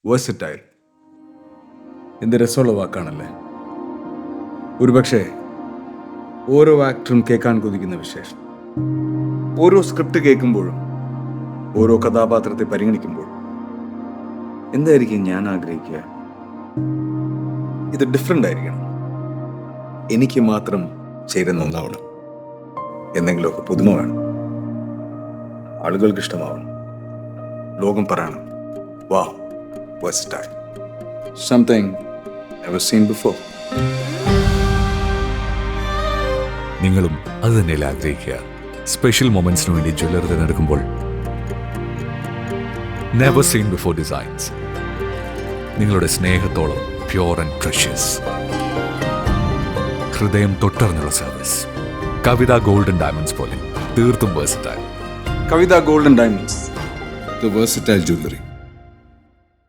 Versatile. എന്ത് രസമുള്ള വാക്കാണല്ലേ. ഒരുപക്ഷെ ഓരോ ആക്ടറും കേൾക്കാൻ കൊതിക്കുന്ന വിശേഷം. ഓരോ സ്ക്രിപ്റ്റ് കേൾക്കുമ്പോഴും ഓരോ കഥാപാത്രത്തെ പരിഗണിക്കുമ്പോഴും എന്തായിരിക്കും ഞാൻ ആഗ്രഹിക്കുക? ഇത് ഡിഫറെൻ്റ് ആയിരിക്കണം, എനിക്ക് മാത്രം ചേരുന്ന ഒന്നാവണം, എന്തെങ്കിലുമൊക്കെ പുതുമ വേണം, ആളുകൾക്ക് ഇഷ്ടമാവണം, ലോകം പറയണം വാ versatile, something never seen before. നിങ്ങളും അത് തന്നെയല്ലേ ആഗ്രഹിക്കുക? സ്പെഷ്യൽ മൊമെന്റ്സിന് വേണ്ടി ജ്വല്ലറി തിരഞ്ഞെടുക്കുമ്പോൾ നെവർ സീൻ ബിഫോർ ഡിസൈൻസ്, നിങ്ങളുടെ സ്നേഹത്തോളം പ്യോർ ആൻഡ് പ്രഷ്യസ്, ഹൃദയം തൊട്ടറിഞ്ഞുള്ള സർവീസ്. കവിത ഗോൾഡൻ ഡയമണ്ട്സ് പോലെ തീർത്തും versatile. Kavitha golden diamonds, the versatile jewelry.